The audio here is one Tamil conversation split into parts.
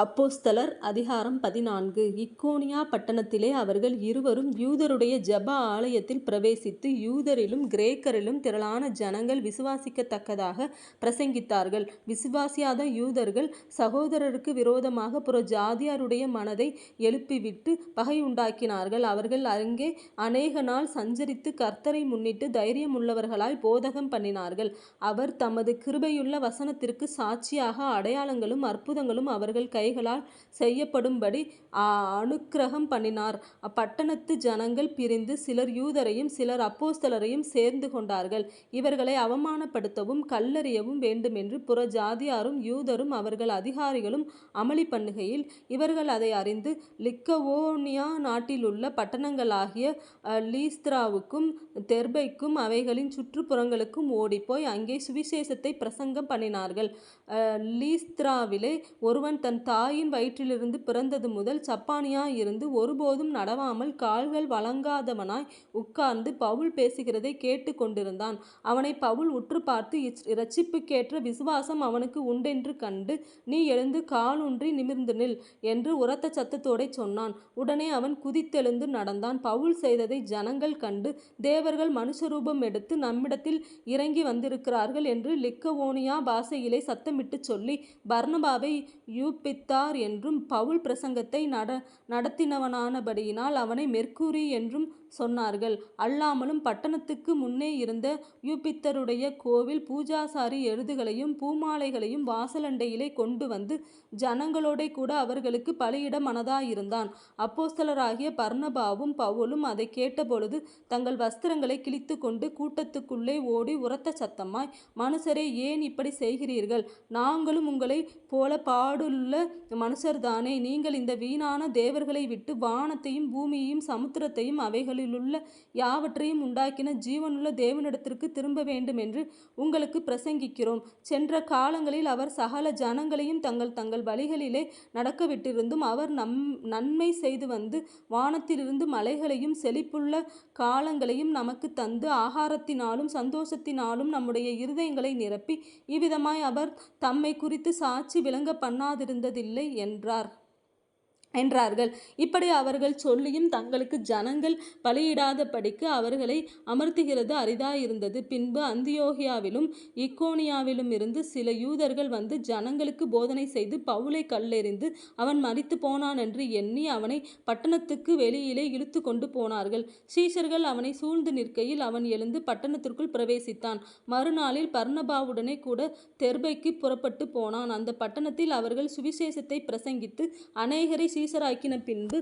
அப்போஸ்தலர் அதிகாரம் 14. இக்கோனியா பட்டணத்திலே அவர்கள் இருவரும் யூதருடைய ஜெப ஆலயத்தில் பிரவேசித்து யூதரிலும் கிரேக்கரிலும் திரளான ஜனங்கள் விசுவாசிக்கத்தக்கதாக பிரசங்கித்தார்கள். விசுவாசியாத யூதர்கள் சகோதரருக்கு விரோதமாக புறஜாதியாருடைய மனதை எழுப்பிவிட்டு பகையுண்டாக்கினார்கள். அவர்கள் அங்கே அநேக நாள் சஞ்சரித்து கர்த்தரை முன்னிட்டு தைரியமுள்ளவர்களாய் போதகம் பண்ணினார்கள். அவர் தமது கிருபையுள்ள வசனத்திற்கு சாட்சியாக அடையாளங்களும் அற்புதங்களும் அவர்கள் கைகளால் செய்யப்படும்படி அனுக்கிரகம் பண்ணினார். அப்பட்டணத்து ஜனங்கள் பிரிந்து சிலர் யூதரையும் சிலர் அப்போஸ்தலரையும் சேர்ந்து கொண்டார்கள். இவர்களை அவமானப்படுத்தவும் கல்லெறியவும் வேண்டுமென்று புறஜாதியாரும் யூதரும் அவர்கள் அதிகாரிகளும் அமளி பண்ணுகையில் இவர்கள் அதை அறிந்து லிக்கவோனியா நாட்டிலுள்ள பட்டணங்களாகிய லீஸ்திராவுக்கும் தெர்பைக்கும் அவைகளின் சுற்றுப்புறங்களுக்கும் ஓடிப்போய் அங்கே சுவிசேஷத்தை பிரசங்கம் பண்ணினார்கள். லீஸ்திராவிலே ஒருவன் தன் தாயின் வயிற்றிலிருந்து பிறந்தது முதல் சப்பானியாயிருந்து ஒருபோதும் நடவாமல் கால்கள் வழங்காதவனாய் உட்கார்ந்து பவுல் பேசுகிறதை கேட்டு கொண்டிருந்தான். அவனை பவுல் உற்று பார்த்து, இரட்சிப்புக்கேற்ற விசுவாசம் அவனுக்கு உண்டென்று கண்டு, நீ எழுந்து காலூன்றி நிமிர்ந்து நில் என்று உரத்த சத்தத்தோடே சொன்னான். உடனே அவன் குதித்தெழுந்து நடந்தான். பவுல் செய்ததை ஜனங்கள் கண்டு, தேவர்கள் மனுஷரூபம் எடுத்து நம்மிடத்தில் இறங்கி வந்திருக்கிறார்கள் என்று லிக்கவோனியா பாஷையிலே சத்தமிட்டு சொல்லி பர்னபாவை யூப்பித்தார் என்றும் பவுல் பிரசங்கத்தை நடத்தினவனானபடியினால் அவனை மெர்க்குரி என்றும் சொன்னார்கள். அல்லாமலும் பட்டணத்துக்கு முன்னே இருந்த யூப்பித்தருடைய கோவில் பூஜாசாரி எருதுகளையும் பூமாலைகளையும் வாசலண்டையிலே கொண்டு வந்து ஜனங்களோட கூட அவர்களுக்கு பலியிட மனதாயிருந்தான். அப்போஸ்தலராகிய பர்னபாவும் பவுலும் அதை கேட்டபொழுது தங்கள் வஸ்திரங்களை கிழித்து கொண்டு கூட்டத்துக்குள்ளே ஓடி உரத்த சத்தமாய், மனுஷரே, ஏன் இப்படி செய்கிறீர்கள்? நாங்களும் உங்களை போல பாடுள்ள மனுஷர்தானே. நீங்கள் இந்த வீணான தேவர்களை விட்டு வானத்தையும் பூமியையும் சமுத்திரத்தையும் அவைகளிலுள்ள யாவற்றையும் உண்டாக்கின ஜீவனுள்ள தேவனிடத்திற்கு திரும்ப வேண்டும் என்று உங்களுக்கு பிரசங்கிக்கிறோம். சென்ற காலங்களில் அவர் சகல ஜனங்களையும் தங்கள் தங்கள் வழிகளிலே நடக்க விட்டிருந்தும் அவர் நன்மை செய்து வந்து வானத்திலிருந்து மலைகளையும் செழிப்புள்ள காலங்களையும் நமக்கு தந்து ஆகாரத்தினாலும் சந்தோஷத்தினாலும் நம்முடைய இருதயங்களை நிரப்பி இவ்விதமாய் அவர் தம்மை குறித்து சாட்சி விளங்க பண்ணாதிருந்ததில்லை என்றார்கள். இப்படி அவர்கள் சொல்லியும் தங்களுக்கு ஜனங்கள் பலியிடாதபடிக்கு அவர்களை அமர்த்துகிறது அரிதாயிருந்தது. பின்பு அந்தியோகியாவிலும் இக்கோனியாவிலும் இருந்து சில யூதர்கள் வந்து ஜனங்களுக்கு போதனை செய்து பவுலை கல்லெறிந்து அவன் மரித்து போனான் என்று எண்ணி அவனை பட்டணத்துக்கு வெளியிலே இழுத்து கொண்டு போனார்கள். சீஷர்கள் அவனை சூழ்ந்து நிற்கையில் அவன் எழுந்து பட்டணத்திற்குள் பிரவேசித்தான். மறுநாளில் பர்னபாவுடனே கூட தெர்பைக்கு புறப்பட்டு போனான். அந்த பட்டணத்தில் அவர்கள் சுவிசேஷத்தை பிரசங்கித்து அநேகரை சீஷராக்கின பின்பு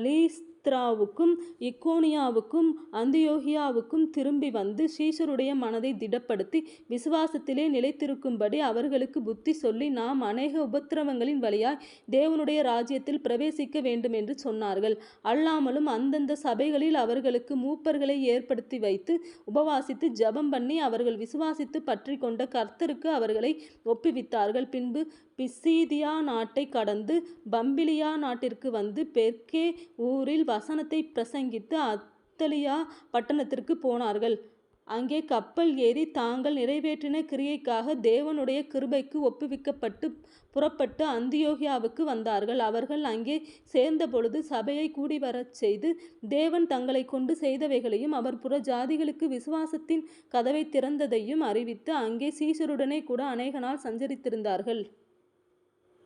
லீஸ்திராவுக்கும் இக்கோனியாவுக்கும் அந்தியோகியாவுக்கும் திரும்பி வந்து சீஷருடைய மனதை திடப்படுத்தி விசுவாசத்திலே நிலைத்திருக்கும்படி அவர்களுக்கு புத்தி சொல்லி, நாம் அநேக உபத்திரவங்களின் வழியாய் தேவனுடைய ராஜ்யத்தில் பிரவேசிக்க வேண்டும் என்று சொன்னார்கள். அல்லாமலும் அந்தந்த சபைகளில் அவர்களுக்கு மூப்பர்களை ஏற்படுத்தி வைத்து உபவாசித்து ஜெபம் பண்ணி அவர்கள் விசுவாசித்து பற்றி கொண்ட கர்த்தருக்கு அவர்களை ஒப்புவித்தார்கள். பின்பு பிசீதியா நாட்டை கடந்து பம்பிலியா நாட்டிற்கு வந்து பெர்கே ஊரில் வசனத்தை பிரசங்கித்து அத்தலியா பட்டணத்திற்கு போனார்கள். அங்கே கப்பல் ஏறி தாங்கள் நிறைவேற்றின கிரியைக்காக தேவனுடைய கிருபைக்கு ஒப்புவிக்கப்பட்டு புறப்பட்டு அந்தியோகியாவுக்கு வந்தார்கள். அவர்கள் அங்கே சேர்ந்தபொழுது சபையை கூடிவரச் செய்து தேவன் தங்களை கொண்டு செய்தவைகளையும் அவர் புறஜாதிகளுக்கு விசுவாசத்தின் கதவை திறந்ததையும் அறிவித்து அங்கே சீஷருடனே கூட அநேக நாள் சஞ்சரித்திருந்தார்கள்.